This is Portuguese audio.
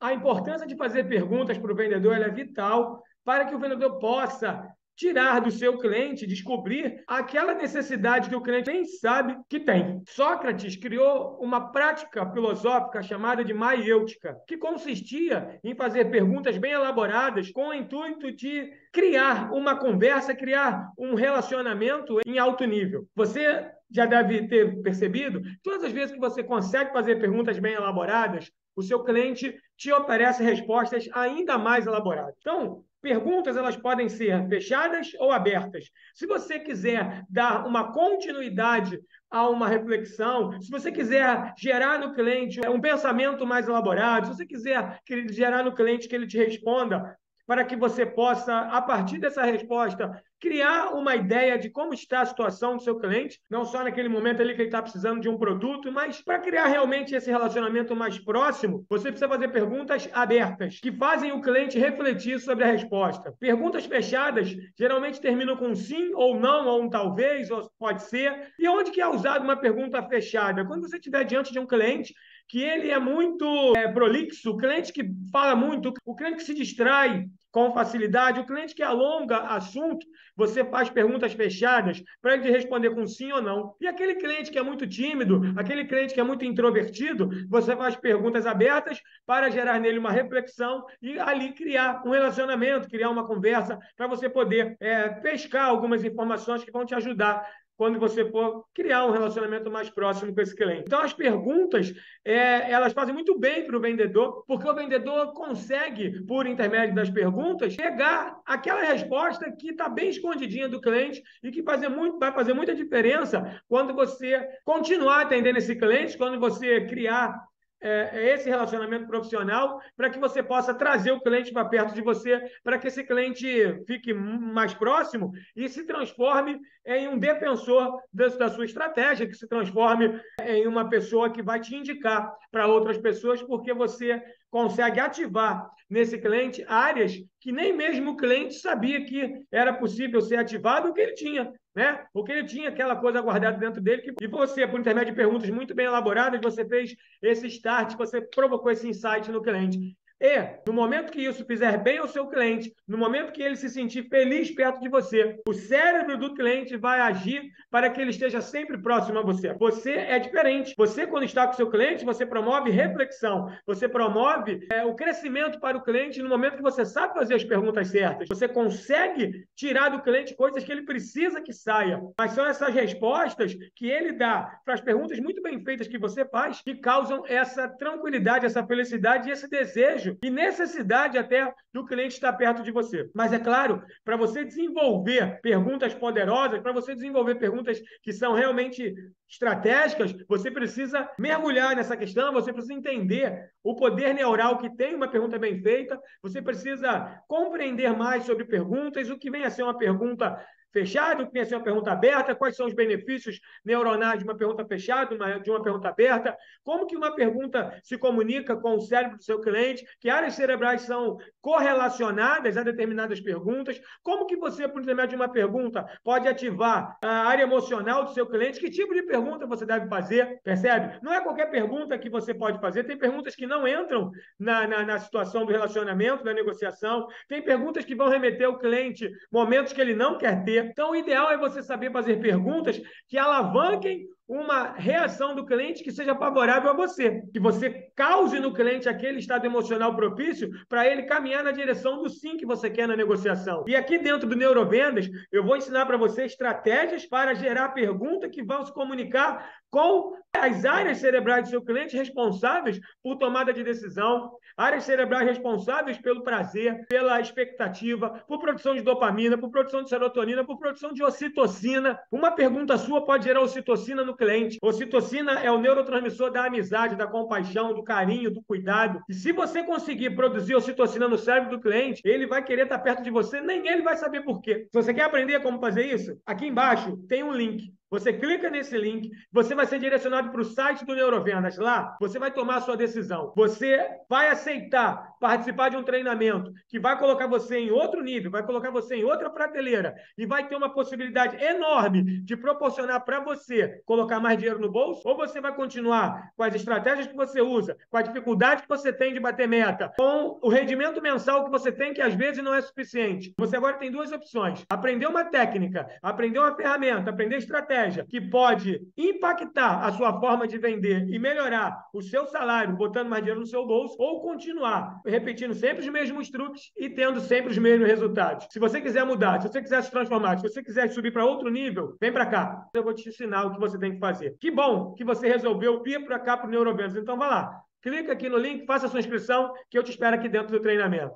A importância de fazer perguntas para o vendedor é vital para que o vendedor possa tirar do seu cliente, descobrir aquela necessidade que o cliente nem sabe que tem. Sócrates criou uma prática filosófica chamada de maiêutica, que consistia em fazer perguntas bem elaboradas com o intuito de criar uma conversa, criar um relacionamento em alto nível. Você já deve ter percebido, todas as vezes que você consegue fazer perguntas bem elaboradas, o seu cliente te oferece respostas ainda mais elaboradas. Então, perguntas elas podem ser fechadas ou abertas. Se você quiser dar uma continuidade a uma reflexão, se você quiser gerar no cliente um pensamento mais elaborado, se você quiser gerar no cliente que ele te responda, para que você possa, a partir dessa resposta, criar uma ideia de como está a situação do seu cliente, não só naquele momento ali que ele está precisando de um produto, mas para criar realmente esse relacionamento mais próximo, você precisa fazer perguntas abertas, que fazem o cliente refletir sobre a resposta. Perguntas fechadas geralmente terminam com sim ou não, ou um talvez, ou pode ser. E onde que é usada uma pergunta fechada? Quando você estiver diante de um cliente que ele é muito prolixo, o cliente que fala muito, o cliente que se distrai com facilidade, o cliente que alonga assunto, você faz perguntas fechadas para ele responder com sim ou não. E aquele cliente que é muito tímido, aquele cliente que é muito introvertido, você faz perguntas abertas para gerar nele uma reflexão e ali criar um relacionamento, criar uma conversa para você poder pescar algumas informações que vão te ajudar quando você for criar um relacionamento mais próximo com esse cliente. Então, as perguntas, elas fazem muito bem para o vendedor, porque o vendedor consegue, por intermédio das perguntas, pegar aquela resposta que está bem escondidinha do cliente e que vai fazer muita diferença quando você continuar atendendo esse cliente, quando você criar esse relacionamento profissional para que você possa trazer o cliente para perto de você, para que esse cliente fique mais próximo e se transforme em um defensor da sua estratégia, que se transforme em uma pessoa que vai te indicar para outras pessoas, porque você consegue ativar nesse cliente áreas que nem mesmo o cliente sabia que era possível ser ativado, o que ele tinha. Né? Porque ele tinha aquela coisa guardada dentro dele e você, por intermédio de perguntas muito bem elaboradas, você fez esse start, você provocou esse insight no cliente. E, no momento que isso fizer bem ao seu cliente, no momento que ele se sentir feliz perto de você, o cérebro do cliente vai agir para que ele esteja sempre próximo a você. Você é diferente. Você, quando está com o seu cliente, você promove reflexão, você promove o crescimento para o cliente no momento que você sabe fazer as perguntas certas. Você consegue tirar do cliente coisas que ele precisa que saia. Mas são essas respostas que ele dá para as perguntas muito bem feitas que você faz que causam essa tranquilidade, essa felicidade e esse desejo e necessidade até do cliente estar perto de você. Mas é claro, para você desenvolver perguntas poderosas, para você desenvolver perguntas que são realmente estratégicas, você precisa mergulhar nessa questão, você precisa entender o poder neural que tem uma pergunta bem feita, você precisa compreender mais sobre perguntas, o que vem a ser uma pergunta fechada, o que vem a ser uma pergunta aberta, quais são os benefícios neuronais de uma pergunta fechada, de uma pergunta aberta, como que uma pergunta se comunica com o cérebro do seu cliente, que áreas cerebrais são correlacionadas a determinadas perguntas, como que você, por intermédio de uma pergunta, pode ativar a área emocional do seu cliente, que tipo de pergunta você deve fazer, percebe? Não é qualquer pergunta que você pode fazer, tem perguntas que não entram na situação do relacionamento, da negociação, tem perguntas que vão remeter o cliente momentos que ele não quer ter. Então, o ideal é você saber fazer perguntas que alavanquem uma reação do cliente que seja favorável a você, que você cause no cliente aquele estado emocional propício para ele caminhar na direção do sim que você quer na negociação. E aqui dentro do Neurovendas, eu vou ensinar para você estratégias para gerar perguntas que vão se comunicar com as áreas cerebrais do seu cliente responsáveis por tomada de decisão, áreas cerebrais responsáveis pelo prazer, pela expectativa, por produção de dopamina, por produção de serotonina, por produção de ocitocina. Uma pergunta sua pode gerar ocitocina no cliente. Ocitocina é o neurotransmissor da amizade, da compaixão, do carinho, do cuidado. E se você conseguir produzir ocitocina no cérebro do cliente, ele vai querer estar perto de você, nem ele vai saber por quê. Se você quer aprender como fazer isso, aqui embaixo tem um link. Você clica nesse link, você vai ser direcionado para o site do Neurovendas. Lá, você vai tomar a sua decisão. Você vai aceitar participar de um treinamento que vai colocar você em outro nível, vai colocar você em outra prateleira e vai ter uma possibilidade enorme de proporcionar para você colocar mais dinheiro no bolso, ou você vai continuar com as estratégias que você usa, com a dificuldade que você tem de bater meta, com o rendimento mensal que você tem, que às vezes não é suficiente. Você agora tem duas opções: aprender uma técnica, aprender uma ferramenta, aprender estratégia que pode impactar a sua forma de vender e melhorar o seu salário, botando mais dinheiro no seu bolso, ou continuar repetindo sempre os mesmos truques e tendo sempre os mesmos resultados. Se você quiser mudar, se você quiser se transformar, se você quiser subir para outro nível, vem para cá. Eu vou te ensinar o que você tem que fazer. Que bom que você resolveu vir para cá para o Neurovendas. Então, vai lá. Clica aqui no link, faça a sua inscrição, que eu te espero aqui dentro do treinamento.